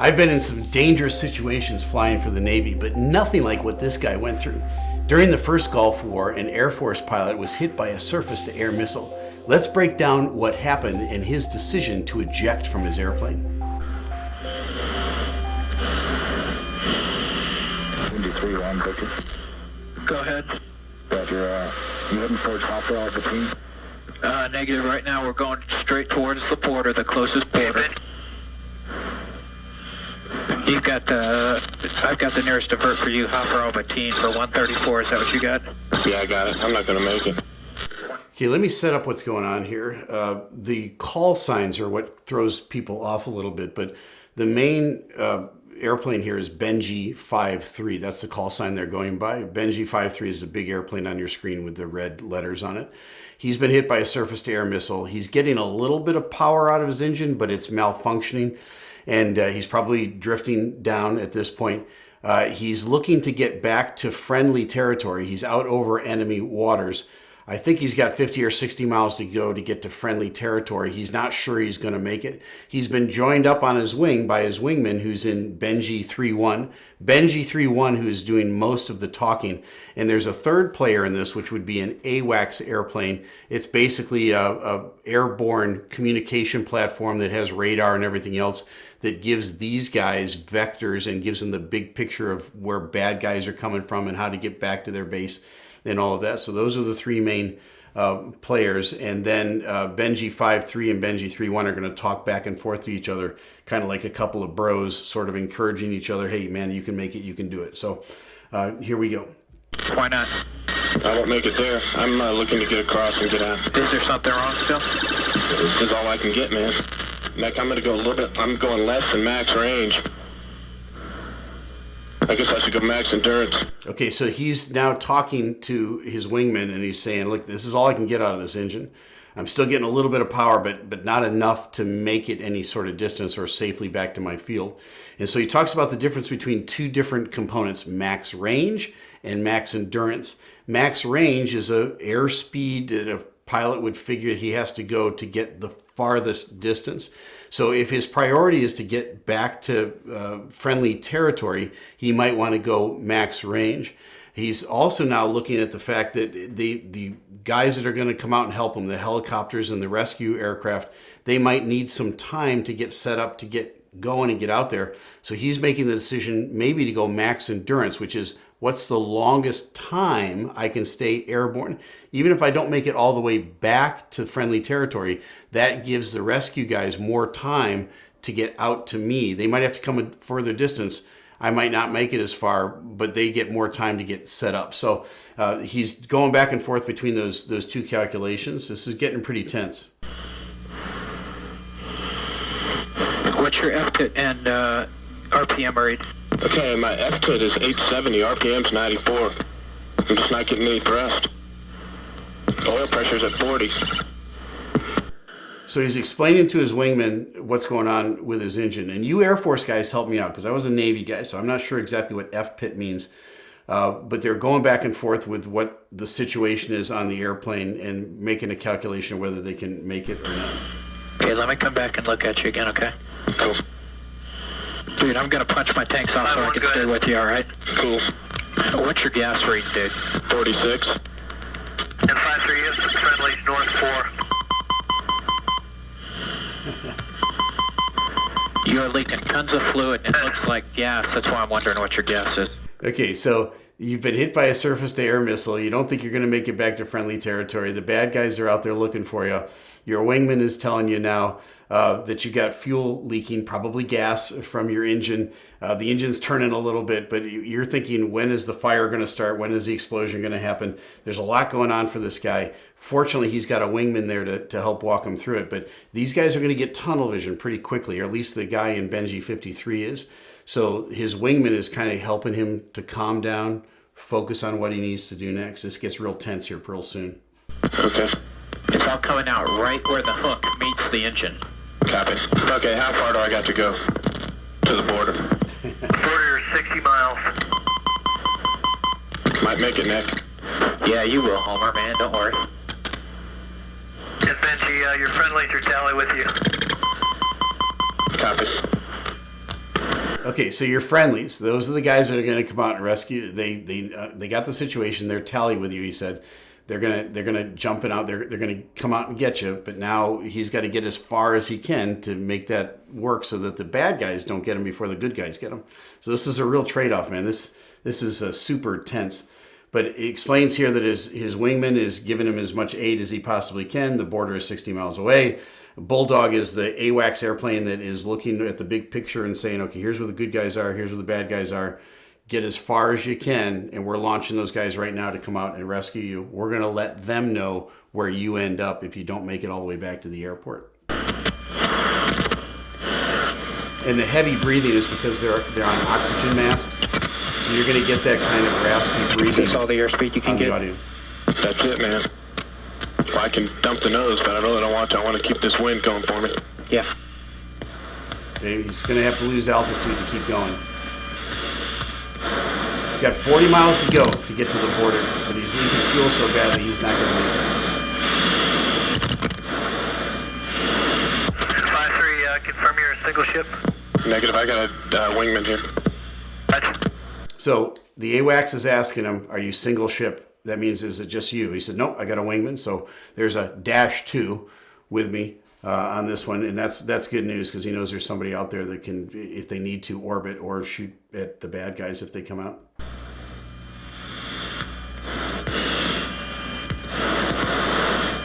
I've been in some dangerous situations flying for the Navy, but nothing like what this guy went through. During the first Gulf War, an Air Force pilot was hit by a surface-to-air missile. Let's break down what happened and his decision to eject from his airplane. Go ahead. Roger, you heading towards Hopper Albertine? Negative. Right now we're going straight towards the border, the closest border. You've got I've got the nearest divert for you, Hopper Albertine for 134. Is that what you got? Yeah, I got it. I'm not going to make it. Okay, let me set up what's going on here. The call signs are what throws people off a little bit, but the main airplane here is BEN53. That's the call sign they're going by. BEN53 is a big airplane on your screen with the red letters on it. He's been hit by a surface-to-air missile. He's getting a little bit of power out of his engine, but it's malfunctioning, and he's probably drifting down at this point. He's looking to get back to friendly territory. He's out over enemy waters. I think he's got 50 or 60 miles to go to get to friendly territory. He's not sure he's going to make it. He's been joined up on his wing by his wingman, who's in BEN53. BEN53, who's doing most of the talking. And there's a third player in this, which would be an AWACS airplane. It's basically a airborne communication platform that has radar and everything else that gives these guys vectors and gives them the big picture of where bad guys are coming from and how to get back to their base and all of that. So those are the three main players. And then BEN53 and BEN53 are going to talk back and forth to each other, kind of like a couple of bros, sort of encouraging each other. Hey, man, you can make it. You can do it. So here we go. Why not? I won't make it there. I'm looking to get across and get out. Is there something wrong still? This is all I can get, man. Mac, I'm going to go a little bit. I'm going less than max range. I guess I should go max endurance. Okay, so he's now talking to his wingman, and he's saying, look, this is all I can get out of this engine. I'm still getting a little bit of power, but not enough to make it any sort of distance or safely back to my field. And so he talks about the difference between two different components, max range and max endurance. Max range is an airspeed that a pilot would figure he has to go to get the farthest distance. So if his priority is to get back to friendly territory, he might want to go max range. He's also now looking at the fact that the guys that are going to come out and help him, the helicopters and the rescue aircraft, they might need some time to get set up to get going and get out there. So he's making the decision maybe to go max endurance, which is what's the longest time I can stay airborne. Even if I don't make it all the way back to friendly territory, that gives the rescue guys more time to get out to me. They might have to come a further distance. I might not make it as far, but they get more time to get set up. So he's going back and forth between those two calculations. This is getting pretty tense. What's your FPIT and RPM rate? Okay, my FPIT is 870, RPM's 94. I'm just not getting any thrust. Oil pressure's at 40. So he's explaining to his wingman what's going on with his engine. And you Air Force guys help me out, because I was a Navy guy, so I'm not sure exactly what FPIT means. But they're going back and forth with what the situation is on the airplane and making a calculation of whether they can make it or not. Okay, let me come back and look at you again, okay? Cool. Dude, I'm going to punch my tanks off so I can stay with you, all right? Cool. What's your gas rate, dude? 46. And 53 is friendly, north 4. You're leaking tons of fluid and it looks like gas. That's why I'm wondering what your gas is. Okay, so you've been hit by a surface-to-air missile. You don't think you're going to make it back to friendly territory. The bad guys are out there looking for you. Your wingman is telling you now that you got fuel leaking, probably gas from your engine. The engine's turning a little bit, but you're thinking, when is the fire going to start? When is the explosion going to happen? There's a lot going on for this guy. Fortunately, he's got a wingman there to help walk him through it. But these guys are going to get tunnel vision pretty quickly, or at least the guy in BEN53 is. So his wingman is kind of helping him to calm down, focus on what he needs to do next. This gets real tense here real soon. Okay. It's all coming out right where the hook meets the engine. Copy. Okay, how far do I got to go to the border? 40 or 60 miles. Might make it, Nick. Yeah, you will, Homer, man. Don't worry. And Benji, your friendlies are tally with you. Copies. Okay, so your friendlies, those are the guys that are going to come out and rescue. They got the situation. They're tally with you. He said they're gonna jump in out. They're gonna come out and get you. But now he's got to get as far as he can to make that work, so that the bad guys don't get him before the good guys get him. So this is a real trade-off, man. This is super tense. But it explains here that his wingman is giving him as much aid as he possibly can. The border is 60 miles away. Bulldog is the AWACS airplane that is looking at the big picture and saying, okay, here's where the good guys are, here's where the bad guys are. Get as far as you can, and we're launching those guys right now to come out and rescue you. We're going to let them know where you end up if you don't make it all the way back to the airport. And the heavy breathing is because they're on oxygen masks. So you're going to get that kind of raspy breathing. That's all the airspeed you can get. Audio. That's it, man. Well, I can dump the nose, but I really don't want to. I want to keep this wind going for me. Yeah. Okay, he's going to have to lose altitude to keep going. He's got 40 miles to go to get to the border, but he's leaking fuel so badly he's not going to make it. 5-3, confirm you're a single ship. Negative, I got a wingman here. Roger. So the AWACS is asking him, are you single ship? That means, is it just you? He said, nope, I got a wingman. So there's a -2 with me on this one. And that's good news, because he knows there's somebody out there that can, if they need to, orbit or shoot at the bad guys if they come out.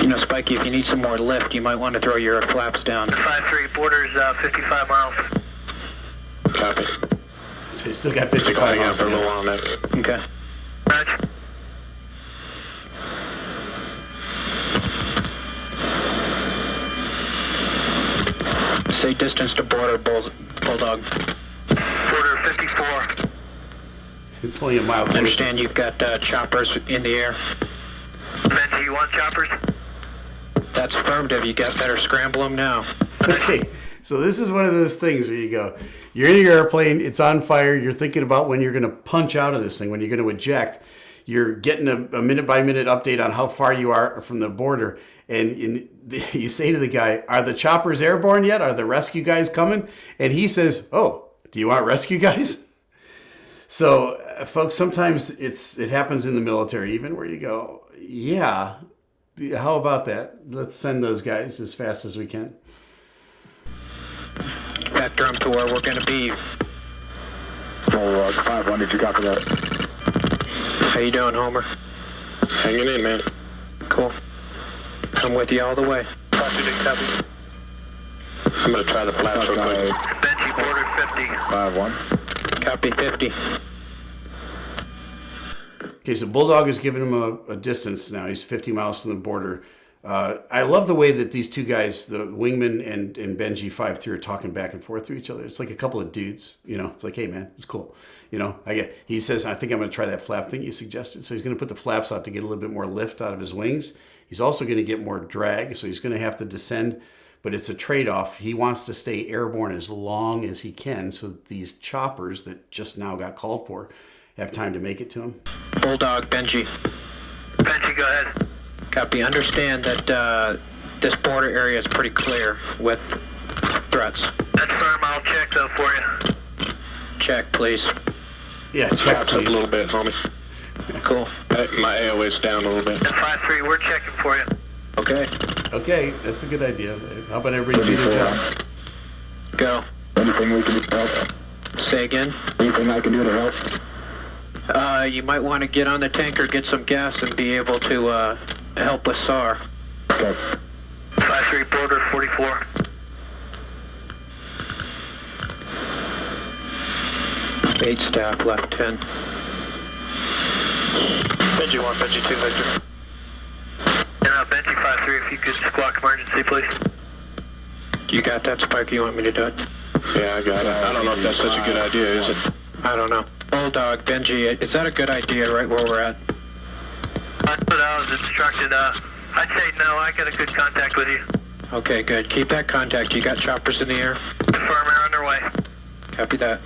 You know, Spikey, if you need some more lift, you might want to throw your flaps down. 5-3, border's 55 miles. Copy. So he's still got 55 miles for a to little go. while now. Okay. Roger. Say distance to border, Bulldog. Border 54. It's only a mile closer. Understand you've got choppers in the air. Benji, you want choppers? That's affirmative. You got better scramble them now. Okay, so this is one of those things where you go, you're in your airplane, it's on fire, you're thinking about when you're going to punch out of this thing, when you're going to eject. You're getting a minute-by-minute update on how far you are from the border, and you say to the guy, are the choppers airborne yet? Are the rescue guys coming? And he says, oh, do you want rescue guys? So, folks, sometimes it happens in the military even, where you go, yeah, how about that? Let's send those guys as fast as we can. Vector them to where we're going to be. 5-1, did you copy that? How you doing, Homer? Hanging in, man. Cool. I'm with you all the way. Roger, copy. I'm going to try the flaps real quick. Benji, border 50. 5-1. Copy 50. Okay, so Bulldog is giving him a distance now. He's 50 miles from the border. I love the way that these two guys, the wingman and BEN53, are talking back and forth to each other. It's like a couple of dudes, you know. It's like, hey, man, it's cool. You know, he says, I think I'm going to try that flap thing you suggested. So he's going to put the flaps out to get a little bit more lift out of his wings. He's also going to get more drag, so he's going to have to descend. But it's a trade-off. He wants to stay airborne as long as he can, so that these choppers that just now got called for have time to make it to him. Bulldog, Benji. Benji, go ahead. Copy. Understand that this border area is pretty clear with threats. That's firm. I'll check, though, for you. Check, please. Yeah, check, Flaps up a please. little bit, homie. Cool. My AOA's down a little bit. And 5-3, we're checking for you. Okay. Okay, that's a good idea. How about everybody do their job? Go. Anything we can do to help? Say again. Anything I can do to help? You might want to get on the tanker, get some gas, and be able to help with SAR. Okay. 5-3, border 44. Eight staff, left 10. Benji 1, Benji 2, Victor. And Benji 5-3, if you could squawk emergency, please. You got that, Spike? You want me to do it? Yeah, I got it. I don't know if that's such a good idea, is it? I don't know. Bulldog, Benji, is that a good idea right where we're at? That's what I was instructed. I'd say no. I got a good contact with you. Okay, good. Keep that contact. You got choppers in the air? Confirm, they're on their way. Copy that.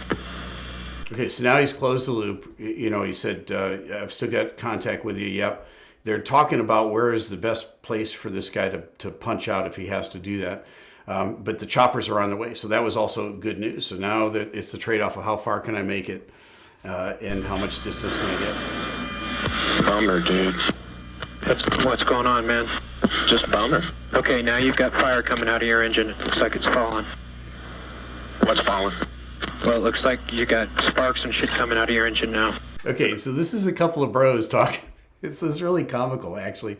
Okay, so now he's closed the loop. You know, he said, I've still got contact with you. Yep. They're talking about where is the best place for this guy to punch out if he has to do that. But the choppers are on the way. So that was also good news. So now that it's the trade-off of how far can I make it and how much distance can I get. Bummer, dude. What's going on, man? Just bummer. Okay, now you've got fire coming out of your engine. It looks like it's falling. What's falling? Well, it looks like you got sparks and shit coming out of your engine now. Okay, so this is a couple of bros talking. It's really comical, actually.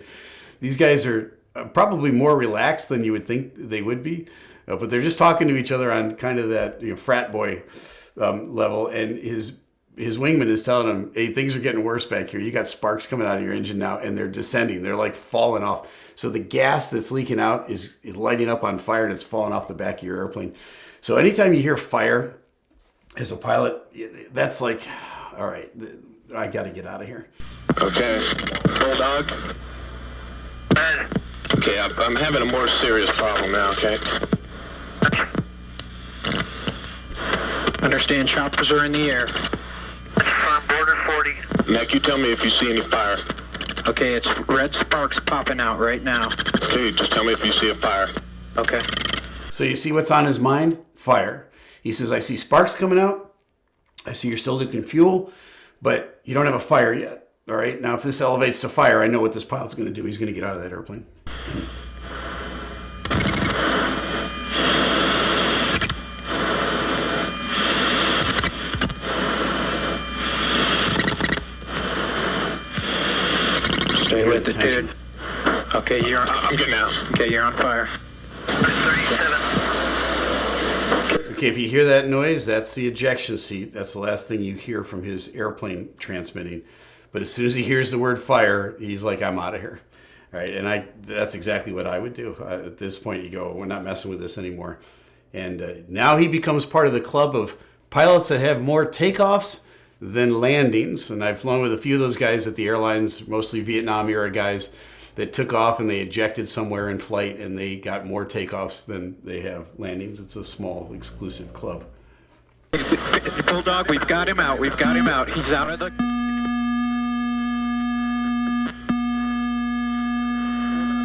These guys are probably more relaxed than you would think they would be, but they're just talking to each other on kind of that frat boy level. And his wingman is telling him, "Hey, things are getting worse back here. You got sparks coming out of your engine now, and they're descending. They're like falling off. So the gas that's leaking out is lighting up on fire, and it's falling off the back of your airplane." So anytime you hear fire as a pilot, that's like, all right, I got to get out of here. Okay. Bulldog? Okay, I'm having a more serious problem now, okay? Understand, choppers are in the air. Firm border 40. Mac, you tell me if you see any fire. Okay, it's red sparks popping out right now. Okay, just tell me if you see a fire. Okay. So you see what's on his mind? Fire. He says, "I see sparks coming out. I see you're still leaking fuel, but you don't have a fire yet. All right, now if this elevates to fire, I know what this pilot's going to do. He's going to get out of that airplane." Stay with it, dude. Okay, you're on. I'm getting out. Okay, you're on fire. 37. Okay, if you hear that noise, that's the ejection seat. That's the last thing you hear from his airplane transmitting. But as soon as he hears the word fire, he's like, "I'm out of here." All right, and that's exactly what I would do. At this point, you go, "We're not messing with this anymore." And now he becomes part of the club of pilots that have more takeoffs than landings. And I've flown with a few of those guys at the airlines, mostly Vietnam era guys, that took off and they ejected somewhere in flight and they got more takeoffs than they have landings. It's a small, exclusive club. Bulldog, we've got him out. We've got him out. He's out of the...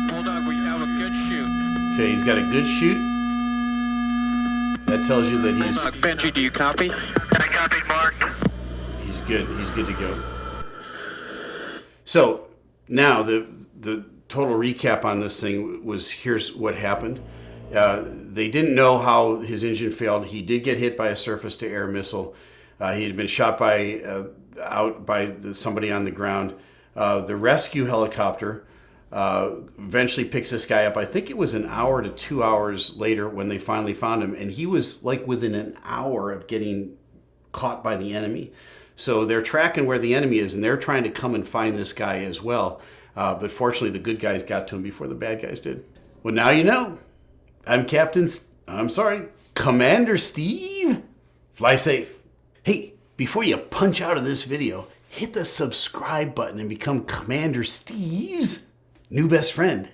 Bulldog, we have a good shoot. Okay, he's got a good shoot. That tells you that he's... Bulldog, Benji, do you copy? I copied, marked. He's good. He's good to go. So now the total recap on this thing was, here's what happened. They didn't know how his engine failed. He did get hit by a surface-to-air missile. He had been shot out by somebody on the ground. The rescue helicopter eventually picks this guy up. I think it was an hour to 2 hours later when they finally found him, and he was like within an hour of getting caught by the enemy. So they're tracking where the enemy is, and they're trying to come and find this guy as well. But fortunately, the good guys got to him before the bad guys did. Well, now you know. I'm Commander Steeeve. Fly safe. Hey, before you punch out of this video, hit the subscribe button and become Commander Steeve's new best friend.